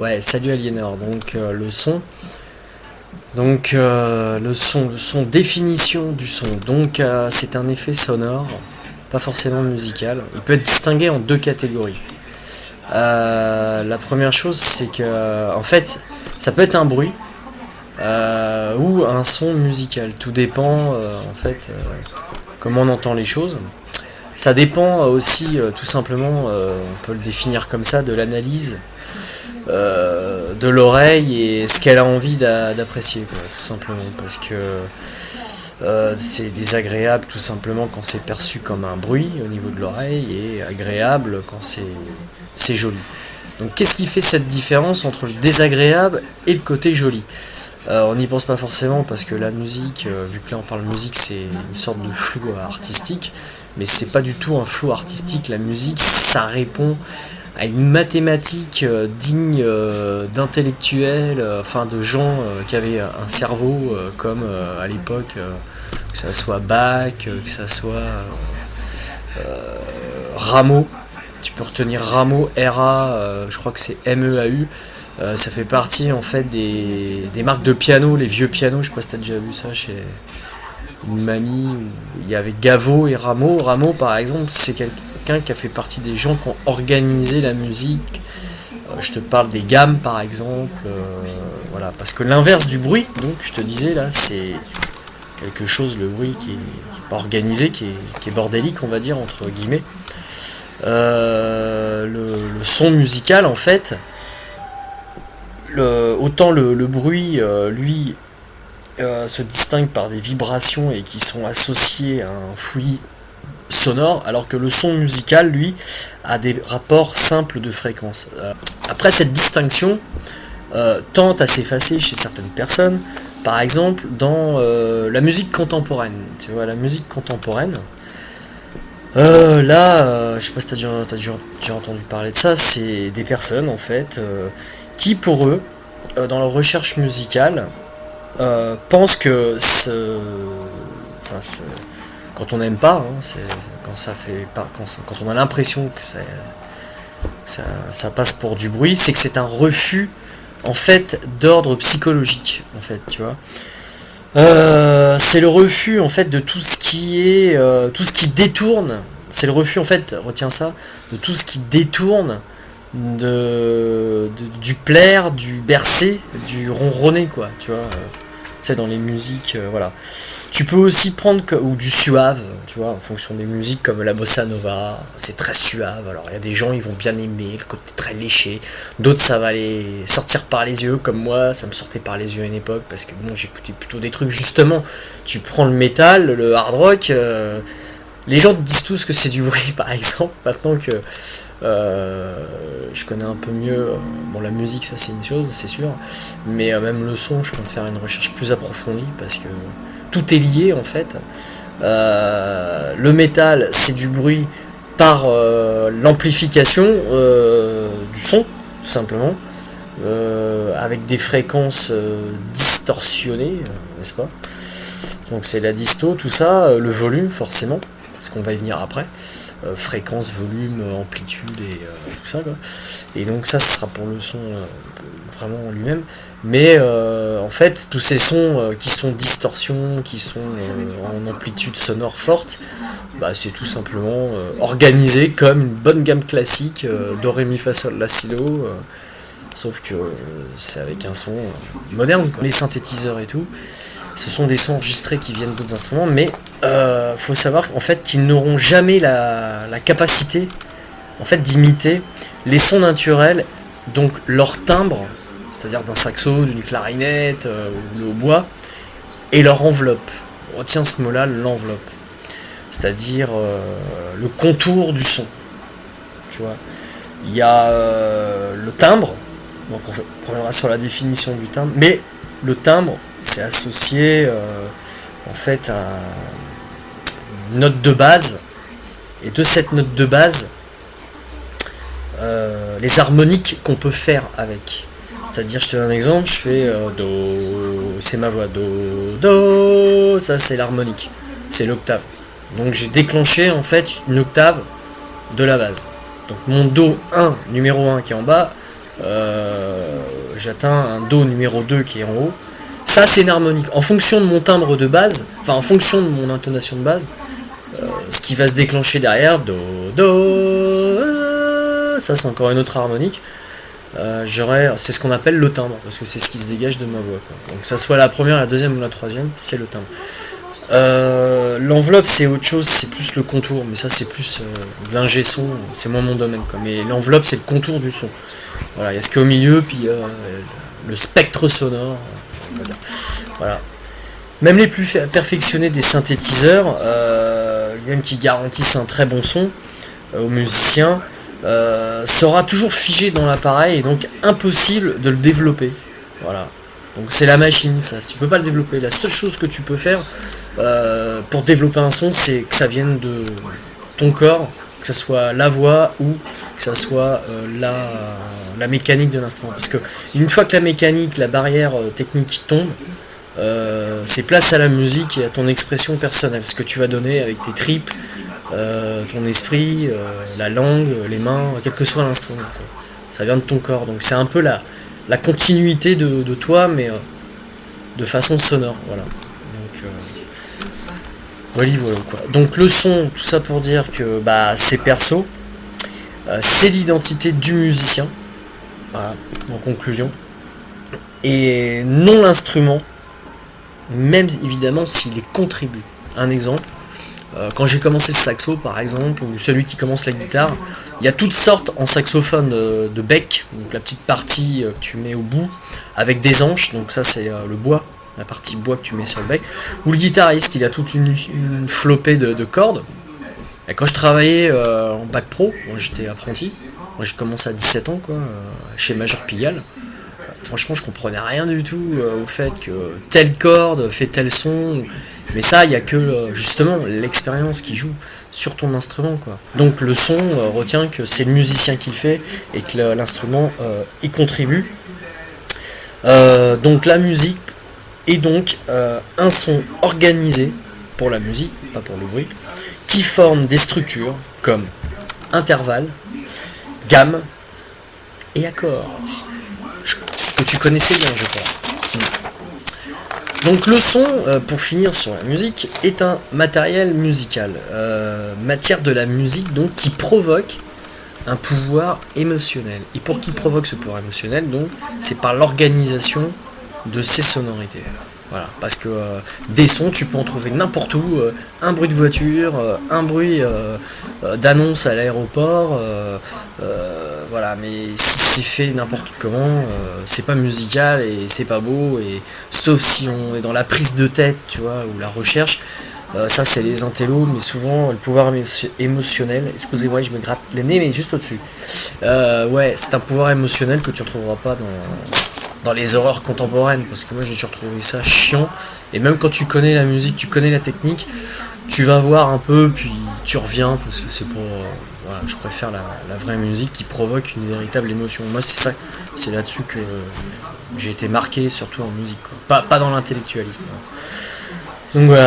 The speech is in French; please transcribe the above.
Ouais, salut Aliénor. Donc le son. Le son, définition du son. Donc c'est un effet sonore, pas forcément musical. Il peut être distingué en deux catégories. La première chose, c'est que en fait, ça peut être un bruit ou un son musical. Tout dépend comment on entend les choses. Ça dépend aussi tout simplement, on peut le définir comme ça, de l'analyse de l'oreille et ce qu'elle a envie d'apprécier, quoi, tout simplement, parce que c'est désagréable tout simplement quand c'est perçu comme un bruit au niveau de l'oreille et agréable quand c'est joli. Donc qu'est-ce qui fait cette différence entre le désagréable et le côté joli? On n'y pense pas forcément parce que la musique, vu que là on parle de musique, c'est une sorte de flou artistique, mais c'est pas du tout un flou artistique. La musique, ça répond à une mathématique digne d'intellectuels, enfin de gens qui avaient un cerveau comme à l'époque, que ça soit Bach, que ça soit Rameau. Tu peux retenir Rameau, R-A, je crois que c'est M-E-A-U. Ça fait partie en fait des marques de piano, les vieux pianos. Je sais pas si t'as déjà vu ça chez une mamie. Il y avait Gaveau et Rameau. Rameau par exemple, c'est quelqu'un qui a fait partie des gens qui ont organisé la musique. Je te parle des gammes par exemple. Voilà, parce que l'inverse du bruit, donc je te disais là, c'est quelque chose, le bruit qui est pas organisé, qui est bordélique, on va dire entre guillemets. Le son musical en fait. Autant le bruit, lui, se distingue par des vibrations et qui sont associées à un fouillis sonore, alors que le son musical, lui, a des rapports simples de fréquence. Après, cette distinction tend à s'effacer chez certaines personnes, par exemple dans la musique contemporaine. Tu vois, la musique contemporaine, je sais pas si t'as déjà entendu parler de ça, c'est des personnes, en fait, qui, pour eux, dans leur recherche musicale, pensent que quand on n'aime pas, hein, quand ça fait pas, quand on a l'impression que ça passe pour du bruit, c'est que c'est un refus en fait d'ordre psychologique, en fait, tu vois. C'est le refus en fait de tout ce qui détourne. C'est le refus en fait, retiens ça, de tout ce qui détourne du plaire, du bercer, du ronronner, quoi, tu vois. Tu sais, dans les musiques, voilà. Tu peux aussi prendre ou du suave, tu vois, en fonction des musiques comme la bossa nova, c'est très suave. Alors il y a des gens, ils vont bien aimer le côté très léché, d'autres ça va les sortir par les yeux, comme moi, ça me sortait par les yeux à une époque, parce que bon, j'écoutais plutôt des trucs, justement, tu prends le métal, le hard rock, les gens disent tous que c'est du bruit, par exemple, maintenant que je connais un peu mieux, bon, la musique, ça c'est une chose, c'est sûr, mais même le son, je compte faire une recherche plus approfondie, parce que tout est lié, en fait. Le métal, c'est du bruit par l'amplification du son, tout simplement, avec des fréquences distorsionnées, n'est-ce pas? Donc c'est la disto, tout ça, le volume, forcément, parce qu'on va y venir après, fréquence, volume, amplitude et tout ça, quoi. Et donc ça, ce sera pour le son vraiment en lui-même. Mais en fait, tous ces sons qui sont distorsion, qui sont en amplitude sonore forte, bah, c'est tout simplement organisé comme une bonne gamme classique, do, ré, mi, fa, sol, la, si, do, sauf que c'est avec un son moderne, quoi. Les synthétiseurs et tout, ce sont des sons enregistrés qui viennent d'autres instruments, mais faut savoir en fait qu'ils n'auront jamais la capacité en fait d'imiter les sons naturels, donc leur timbre, c'est-à-dire d'un saxo, d'une clarinette ou le hautbois, et leur enveloppe. On retient ce mot-là, l'enveloppe, c'est-à-dire le contour du son. Tu vois, il y a le timbre, donc on reviendra sur la définition du timbre, mais le timbre, c'est associé en fait à une note de base, et de cette note de base, les harmoniques qu'on peut faire avec. C'est-à-dire, je te donne un exemple, je fais do, c'est ma voix, do, ça c'est l'harmonique, c'est l'octave. Donc j'ai déclenché en fait une octave de la base. Donc mon do 1, numéro 1 qui est en bas, j'atteins un Do numéro 2 qui est en haut, ça c'est une harmonique. En fonction de mon timbre de base, enfin en fonction de mon intonation de base, ce qui va se déclencher derrière, Do, Do, ça c'est encore une autre harmonique. C'est ce qu'on appelle le timbre, parce que c'est ce qui se dégage de ma voix, quoi. Donc que ça soit la première, la deuxième ou la troisième, c'est le timbre. L'enveloppe c'est autre chose, c'est plus le contour, mais ça c'est plus l'ingé son, c'est moins mon domaine, quoi. Mais l'enveloppe c'est le contour du son. Voilà, il y a ce qu'il y a au milieu, puis le spectre sonore, on va dire. Voilà. Même les plus perfectionnés des synthétiseurs, même qui garantissent un très bon son aux musiciens, sera toujours figé dans l'appareil et donc impossible de le développer. Voilà. Donc c'est la machine, ça. Tu peux pas le développer. La seule chose que tu peux faire pour développer un son, c'est que ça vienne de ton corps, que ce soit la voix ou que ça soit la mécanique de l'instrument. Parce que une fois que la mécanique, la barrière technique tombe, c'est place à la musique et à ton expression personnelle, ce que tu vas donner avec tes tripes, ton esprit, la langue, les mains, quel que soit l'instrument. Ça vient de ton corps, donc c'est un peu la continuité de toi, mais de façon sonore. Voilà. Donc, voilà, quoi. Donc le son, tout ça pour dire que bah, c'est perso, c'est l'identité du musicien, voilà, en conclusion, et non l'instrument, même évidemment s'il y contribue. Un exemple, quand j'ai commencé le saxo par exemple, ou celui qui commence la guitare, il y a toutes sortes en saxophone de bec, donc la petite partie que tu mets au bout, avec des anches, donc ça c'est le bois, la partie bois que tu mets sur le bec, ou le guitariste, il a toute une flopée de cordes. Et quand je travaillais en bac pro, moi j'étais apprenti, moi j'ai commencé à 17 ans quoi, chez Major Pigalle. Franchement je comprenais rien du tout au fait que telle corde fait tel son, mais ça il n'y a que justement l'expérience qui joue sur ton instrument quoi. Donc le son retient que c'est le musicien qui le fait et que l'instrument y contribue. Donc la musique est donc un son organisé pour la musique, pas pour le bruit, qui forme des structures comme intervalles, gamme et accords. Ce que tu connaissais bien, je crois. Donc le son, pour finir sur la musique, est un matériel musical, matière de la musique donc qui provoque un pouvoir émotionnel. Et pour qu'il provoque ce pouvoir émotionnel, donc, c'est par l'organisation de ses sonorités. Voilà, parce que des sons, tu peux en trouver n'importe où, un bruit de voiture, un bruit d'annonce à l'aéroport, voilà, mais si c'est fait n'importe comment, c'est pas musical et c'est pas beau, et sauf si on est dans la prise de tête, tu vois, ou la recherche, ça c'est les intellos, mais souvent le pouvoir émotionnel, excusez-moi, je me gratte le nez, mais juste au-dessus, ouais, c'est un pouvoir émotionnel que tu retrouveras pas dans les horreurs contemporaines, parce que moi j'ai toujours trouvé ça chiant, et même quand tu connais la musique, tu connais la technique, tu vas voir un peu, puis tu reviens, parce que c'est pour... voilà, je préfère la vraie musique qui provoque une véritable émotion. Moi c'est ça, c'est là-dessus que j'ai été marqué, surtout en musique, quoi. Pas dans l'intellectualisme. Donc voilà.